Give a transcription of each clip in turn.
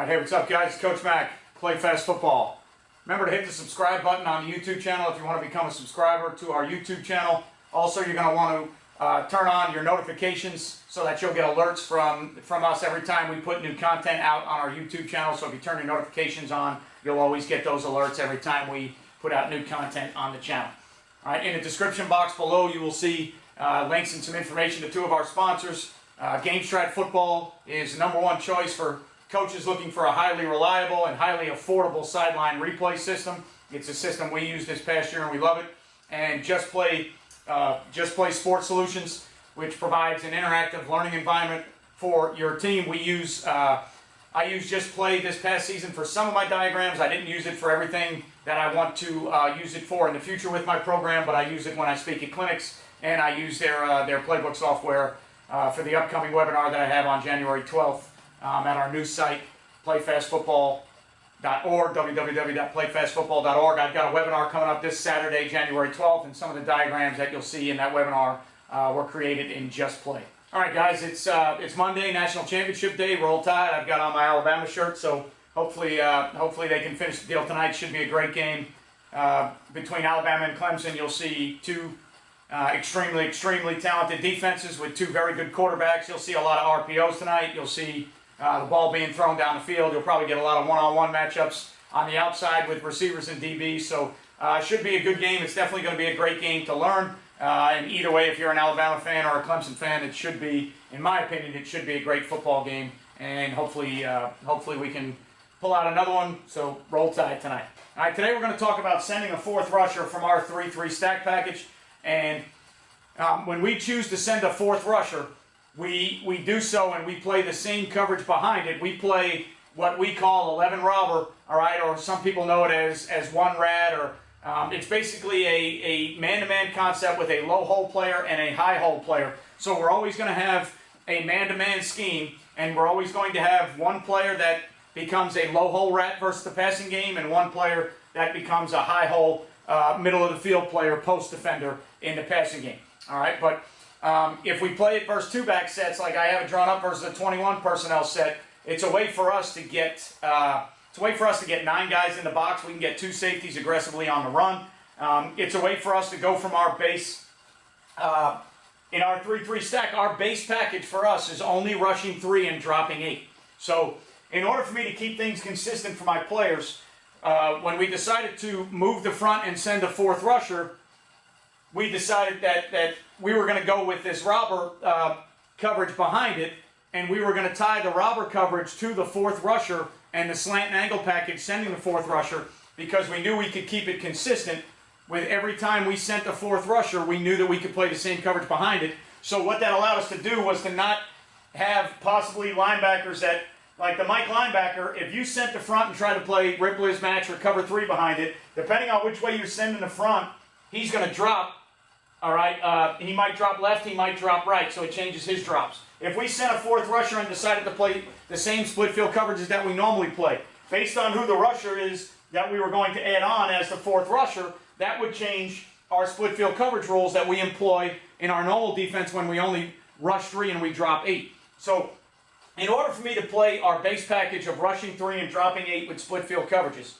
Hey, what's up, guys? Coach Mac, Play Fast Football. Remember to hit the subscribe button on the YouTube channel if you want to become a subscriber to our YouTube channel. Also, you're going to want to turn on your notifications so that you'll get alerts from us every time we put new content out on our YouTube channel. So if you turn your notifications on, you'll always get those alerts every time we put out new content on the channel. All right, in the description box below, you will see links and some information to two of our sponsors. GameStrat Football is the #1 choice for coaches looking for a highly reliable and highly affordable sideline replay system. It's a system we used this past year and we love it. And Just Play Sports Solutions, which provides an interactive learning environment for your team. I used Just Play this past season for some of my diagrams. I didn't use it for everything that I want to use it for in the future with my program, but I use it when I speak at clinics, and I use their playbook software for the upcoming webinar that I have on January 12th at our new site, playfastfootball.org, www.playfastfootball.org. I've got a webinar coming up this Saturday, January 12th, and some of the diagrams that you'll see in that webinar were created in Just Play. All right, guys, it's Monday, National Championship Day. Roll Tide. I've got on my Alabama shirt, so hopefully they can finish the deal tonight. Should be a great game between Alabama and Clemson. You'll see two extremely talented defenses with two very good quarterbacks. You'll see a lot of RPOs tonight. You'll see the ball being thrown down the field. You'll probably get a lot of one-on-one matchups on the outside with receivers and DBs. So it should be a good game. It's definitely going to be a great game to learn. And either way, if you're an Alabama fan or a Clemson fan, it should be, in my opinion, it should be a great football game. And hopefully we can pull out another one. So Roll Tide tonight. All right, today we're going to talk about sending a fourth rusher from our 3-3 stack package. And when we choose to send a fourth rusher, we do so and we play the same coverage behind it. We play what we call 11 robber, all right, or some people know it as one rad, or it's basically a man-to-man concept with a low hole player and a high hole player. So we're always going to have a man-to-man scheme, and we're always going to have one player that becomes a low hole rat versus the passing game, and one player that becomes a high hole middle of the field player, post defender in the passing game. All right, but if we play it versus two-back sets like I have it drawn up versus a 21 personnel set, it's a way for us to get 9 guys in the box. We can get 2 safeties aggressively on the run. It's a way for us to go from our base. In our 3-3 stack, our base package for us is only rushing 3 and dropping 8. So in order for me to keep things consistent for my players, when we decided to move the front and send a fourth rusher, we decided that we were going to go with this robber coverage behind it, and we were going to tie the robber coverage to the fourth rusher and the slant and angle package sending the fourth rusher, because we knew we could keep it consistent with every time we sent the fourth rusher, we knew that we could play the same coverage behind it. So what that allowed us to do was to not have possibly linebackers that, like the Mike linebacker, if you sent the front and tried to play rip Liz match or cover 3 behind it, depending on which way you're sending the front, he's going to drop. All right, he might drop left, he might drop right, so it changes his drops. If we sent a fourth rusher and decided to play the same split field coverages that we normally play, based on who the rusher is that we were going to add on as the fourth rusher, that would change our split field coverage rules that we employ in our normal defense when we only rush 3 and we drop 8. So in order for me to play our base package of rushing 3 and dropping 8 with split field coverages,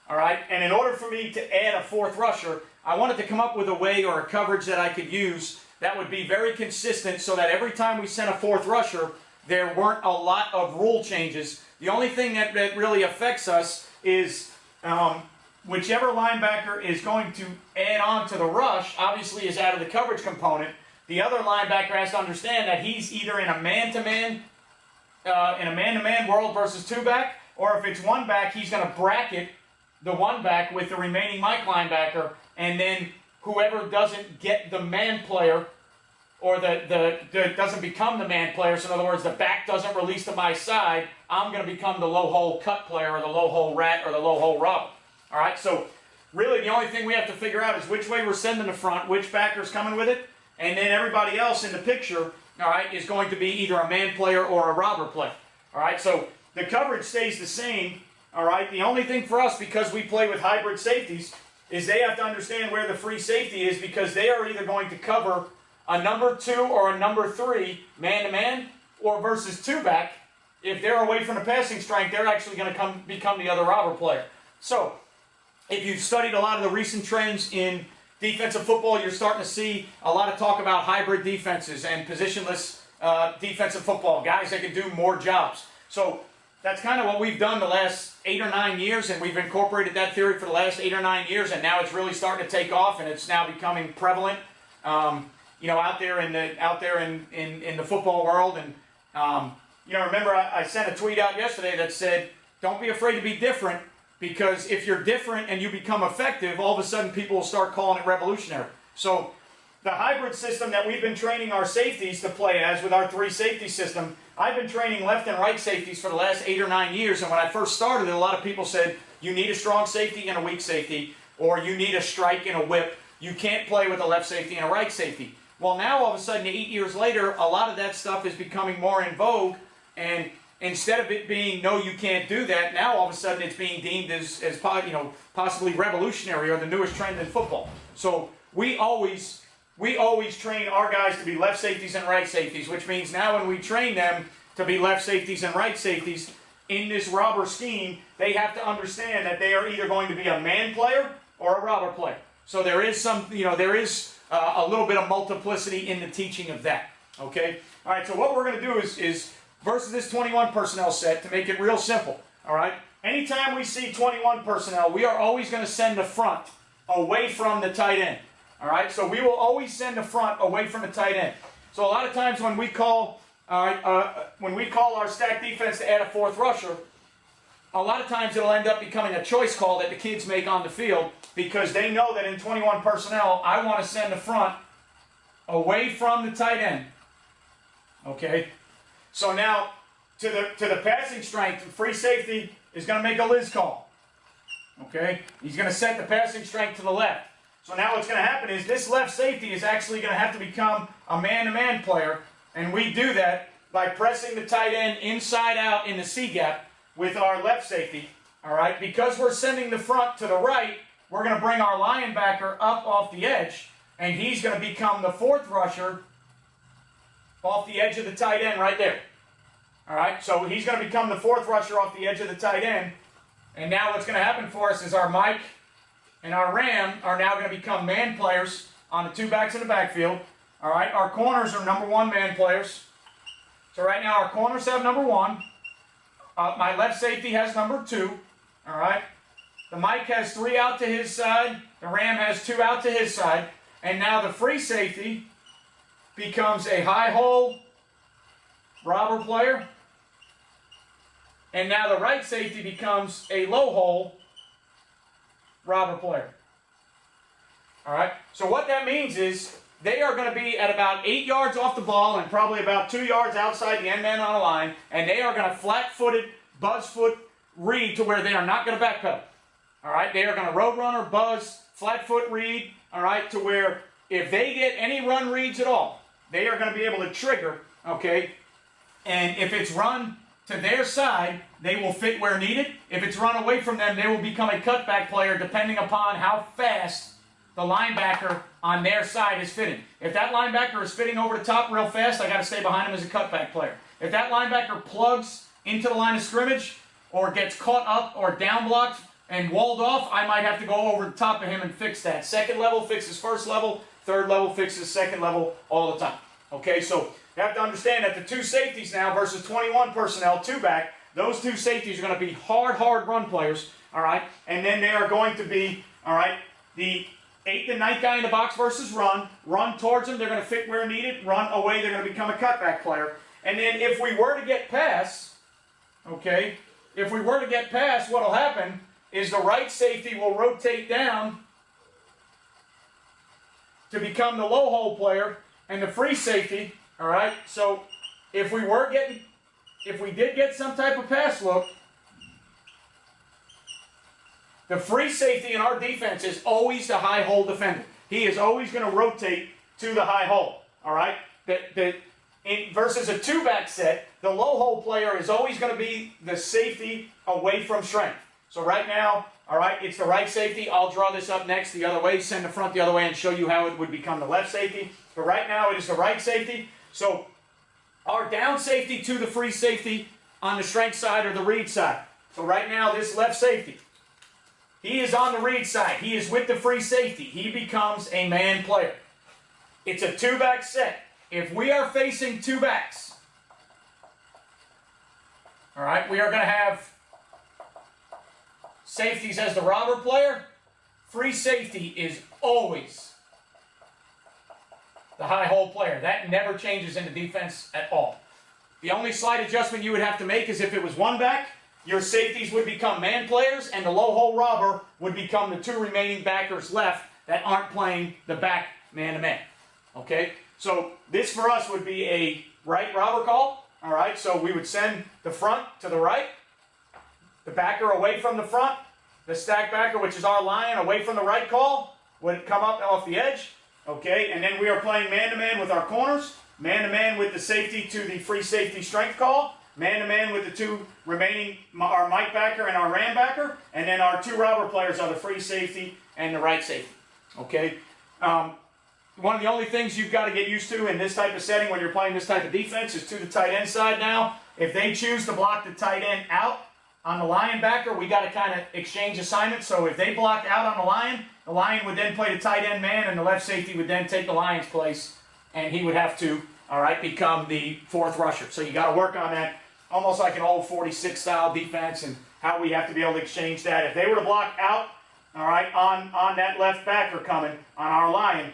all right, and in order for me to add a fourth rusher, I wanted to come up with a way or a coverage that I could use that would be very consistent, so that every time we sent a fourth rusher, there weren't a lot of rule changes. The only thing that really affects us is whichever linebacker is going to add on to the rush, obviously is out of the coverage component. The other linebacker has to understand that he's either in a man-to-man world versus two-back, or if it's one-back, he's going to bracket the one-back with the remaining Mike linebacker, and then whoever doesn't get the man player, or doesn't become the man player, so in other words, the back doesn't release to my side, I'm going to become the low hole cut player, or the low hole rat, or the low hole robber. All right, so really the only thing we have to figure out is which way we're sending the front, which backer's coming with it, and then everybody else in the picture, all right, is going to be either a man player or a robber player. All right, so the coverage stays the same. All right, the only thing for us, because we play with hybrid safeties, is they have to understand where the free safety is, because they are either going to cover a number 2 or a number 3 man-to-man, or versus two-back, if they're away from the passing strength, they're actually going to become the other robber player. So, if you've studied a lot of the recent trends in defensive football, you're starting to see a lot of talk about hybrid defenses and positionless defensive football, guys that can do more jobs. So that's kind of what we've done the last 8 or 9 years, and we've incorporated that theory for the last 8 or 9 years, and now it's really starting to take off, and it's now becoming prevalent, out there in the football world. And remember I sent a tweet out yesterday that said, "Don't be afraid to be different." Because if you're different and you become effective, all of a sudden people will start calling it revolutionary. So the hybrid system that we've been training our safeties to play as with our 3 safety system, I've been training left and right safeties for the last 8 or 9 years. And when I first started, a lot of people said, you need a strong safety and a weak safety, or you need a strike and a whip. You can't play with a left safety and a right safety. Well, now all of a sudden, 8 years later, a lot of that stuff is becoming more in vogue, and instead of it being, no, you can't do that, now all of a sudden it's being deemed as possibly revolutionary or the newest trend in football. So we always train our guys to be left safeties and right safeties, which means now when we train them to be left safeties and right safeties in this robber scheme, they have to understand that they are either going to be a man player or a robber player. So there is a little bit of multiplicity in the teaching of that. Okay? All right, so what we're going to do is versus this 21 personnel set, to make it real simple, all right? Anytime we see 21 personnel, we are always going to send the front away from the tight end, all right? So we will always send the front away from the tight end. So a lot of times when we call our stack defense to add a 4th rusher, a lot of times it'll end up becoming a choice call that the kids make on the field because they know that in 21 personnel, I want to send the front away from the tight end, okay? So now, to the passing strength, the free safety is going to make a Liz call. Okay? He's going to set the passing strength to the left. So now what's going to happen is this left safety is actually going to have to become a man-to-man player, and we do that by pressing the tight end inside out in the C-gap with our left safety. All right? Because we're sending the front to the right, we're going to bring our linebacker up off the edge, and he's going to become the 4th rusher off the edge of the tight end right there. All right, so he's going to become the 4th rusher off the edge of the tight end. And now what's going to happen for us is our Mike and our Ram are now going to become man players on the 2 backs in the backfield. All right, our corners are number 1 man players. So right now our corners have number 1. My left safety has number 2. All right, the Mike has 3 out to his side. The Ram has 2 out to his side. And now the free safety becomes a high hole robber player, and now the right safety becomes a low hole robber player. All right, so what that means is they are going to be at about 8 yards off the ball and probably about 2 yards outside the end man on the line, and they are going to flat-footed, buzz-foot read to where they are not going to backpedal. All right, they are going to road runner, buzz, flat-foot read, all right, to where if they get any run reads at all, they are going to be able to trigger, okay? And if it's run to their side, they will fit where needed. If it's run away from them, they will become a cutback player depending upon how fast the linebacker on their side is fitting. If that linebacker is fitting over the top real fast, I got to stay behind him as a cutback player. If that linebacker plugs into the line of scrimmage or gets caught up or down blocked and walled off, I might have to go over the top of him and fix that. Second level fixes first level. Third level fixes second level all the time. Okay, so you have to understand that the 2 safeties now versus 21 personnel, 2 back, those 2 safeties are going to be hard run players, all right? And then they are going to be, all right, the 8th and 9th guy in the box versus run towards them, they're going to fit where needed, run away, they're going to become a cutback player. And then if we were to get pass, okay, if we were to get pass, what will happen is the right safety will rotate down to become the low hole player, and the free safety, all right? So if we did get some type of pass look, the free safety in our defense is always the high hole defender. He is always going to rotate to the high hole, all right? Versus a 2-back set, the low hole player is always going to be the safety away from strength. So right now, all right, it's the right safety. I'll draw this up next the other way, send the front the other way, and show you how it would become the left safety. But right now, it is the right safety. So our down safety to the free safety on the strength side or the read side. So right now, this left safety, he is on the read side. He is with the free safety. He becomes a man player. It's a two-back set. If we are facing two backs, all right, we are going to have safeties as the robber player. Free safety is always the high hole player. That never changes in the defense at all. The only slight adjustment you would have to make is if it was one back, your safeties would become man players, and the low hole robber would become the two remaining backers left that aren't playing the back man-to-man. Okay? So this for us would be a right robber call. All right? So we would send the front to the right, the backer away from the front, the stack backer, which is our lion, away from the right call, would come up off the edge. Okay? And then we are playing man-to-man with our corners, man-to-man with the safety to the free safety strength call, man-to-man with the two remaining, our Mike backer and our Ram backer, and then our two robber players are the free safety and the right safety. Okay? One of the only things you've got to get used to in this type of setting when you're playing this type of defense is to the tight end side now. If they choose to block the tight end out on the lion backer, we got to kind of exchange assignments. So if they block out on the lion would then play the tight end man, and the left safety would then take the lion's place, and he would have to, all right, become the fourth rusher. So you got to work on that, almost like an old 46 style defense, and how we have to be able to exchange that. If they were to block out, all right, on that left backer coming on our lion,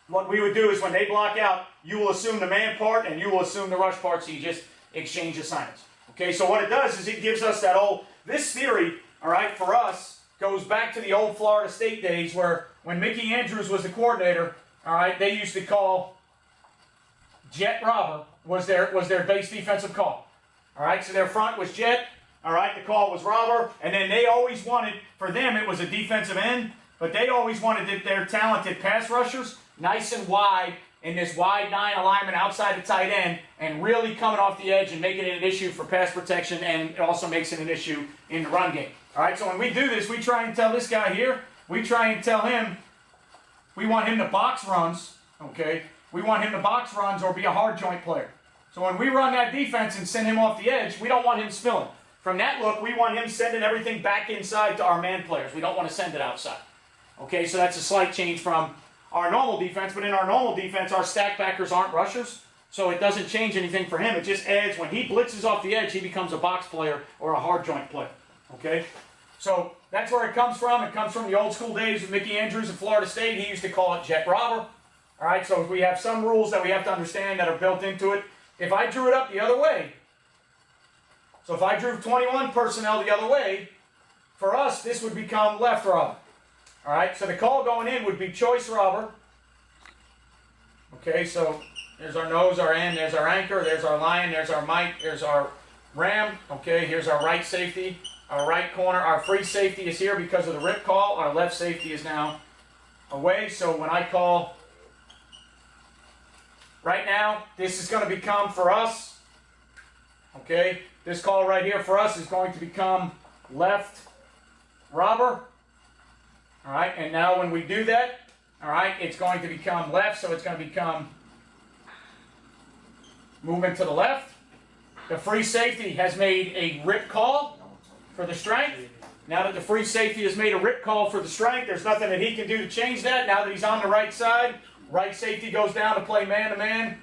what we would do is when they block out, you will assume the man part and you will assume the rush part, so you just exchange assignments. Okay, so what it does is it gives us that old, this theory, all right, for us, goes back to the old Florida State days where when Mickey Andrews was the coordinator, all right, they used to call jet robber was their base defensive call. All right, so their front was jet, all right, the call was robber, and then they always wanted, for them it was a defensive end, but they always wanted their talented pass rushers nice and wide in this wide 9 alignment outside the tight end and really coming off the edge and making it an issue for pass protection, and it also makes it an issue in the run game. All right, so when we do this, we try and tell this guy here, we try and tell him, we want him to box runs, okay? We want him to box runs or be a hard joint player. So when we run that defense and send him off the edge, we don't want him spilling. From that look, we want him sending everything back inside to our man players. We don't want to send it outside. Okay, so that's a slight change from our normal defense, but in our normal defense, our stack backers aren't rushers, so it doesn't change anything for him. It just adds, when he blitzes off the edge, he becomes a box player or a hard joint player. Okay? So that's where it comes from. It comes from the old school days with Mickey Andrews in Florida State. He used to call it jet robber. All right, so we have some rules that we have to understand that are built into it. If I drew it up the other way, so if I drew 21 personnel the other way, for us, this would become left robber. All right, so the call going in would be choice robber. Okay, so there's our nose, our end, there's our anchor, there's our lion, there's our Mike, there's our Ram. Okay, here's our right safety, our right corner. Our free safety is here because of the rip call. Our left safety is now away. So when I call, right now, this is going to become for us, okay, this call right here for us is going to become left robber. All right, and now when we do that, all right, it's going to become left, so it's going to become movement to the left. The free safety has made a rip call for the strength. Now that the free safety has made a rip call for the strength, there's nothing that he can do to change that. Now that he's on the right side, right safety goes down to play man-to-man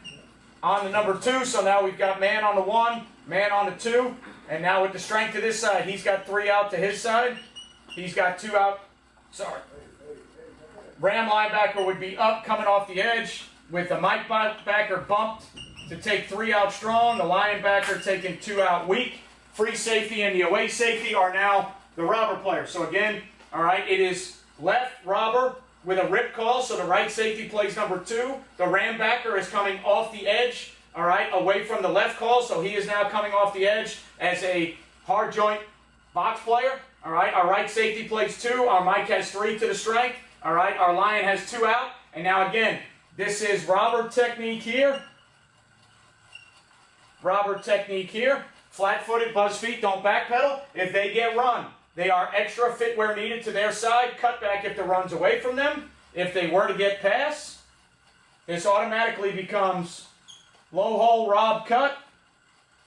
on the number 2. So now we've got man on the 1, man on the 2. And now with the strength to this side, he's got 3 out to his side. He's got 2 out. Sorry. Ram linebacker would be up, coming off the edge, with the Mike backer bumped to take 3 out strong. The linebacker taking 2 out weak. Free safety and the away safety are now the robber players. So again, all right, it is left robber with a rip call, so the right safety plays number 2. The Ram backer is coming off the edge, all right, away from the left call, so he is now coming off the edge as a hard joint box player. All right, our right safety plays 2. Our Mike has 3 to the strength. All right, our lion has 2 out. And now again, this is robber technique here. Robber technique here. Flat-footed, buzz feet, don't backpedal. If they get run, they are extra fit where needed to their side. Cut back if the run's away from them. If they were to get pass, this automatically becomes low hole, rob, cut.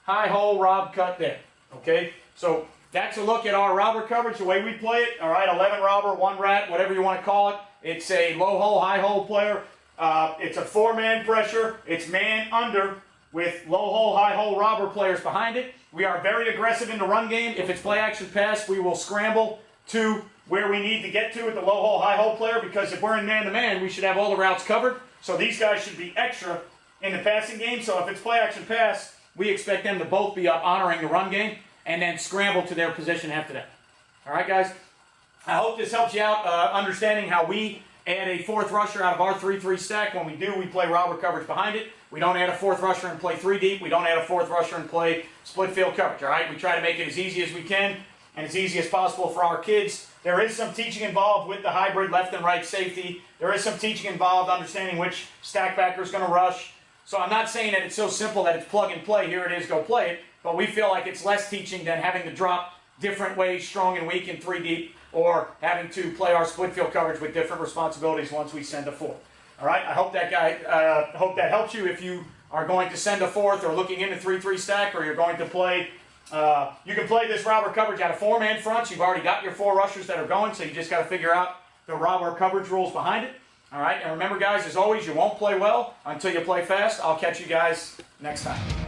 high hole, rob, cut there. Okay, so that's a look at our robber coverage, the way we play it. All right, 11 robber, 1 rat, whatever you want to call it. It's a low hole, high hole player. It's a 4-man pressure. It's man under with low hole, high hole robber players behind it. We are very aggressive in the run game. If it's play action pass, we will scramble to where we need to get to with the low hole, high hole player, because if we're in man-to-man, we should have all the routes covered. So these guys should be extra in the passing game. So if it's play action pass, we expect them to both be up honoring the run game and then scramble to their position after that. All right, guys? I hope this helps you out understanding how we add a 4th rusher out of our 3-3 stack. When we do, we play robber coverage behind it. We don't add a 4th rusher and play 3 deep. We don't add a 4th rusher and play split field coverage, all right? We try to make it as easy as we can and as easy as possible for our kids. There is some teaching involved with the hybrid left and right safety. There is some teaching involved understanding which stack backer is going to rush. So I'm not saying that it's so simple that it's plug and play. Here it is, go play it. But we feel like it's less teaching than having to drop different ways, strong and weak, and 3 deep, or having to play our split field coverage with different responsibilities once we send a 4th. All right, I hope that hope that helps you if you are going to send a 4th or looking into 3-3 stack, or you're going to play. You can play this robber coverage out of 4-man fronts. You've already got your 4 rushers that are going, so you just got to figure out the robber coverage rules behind it. All right, and remember, guys, as always, you won't play well until you play fast. I'll catch you guys next time.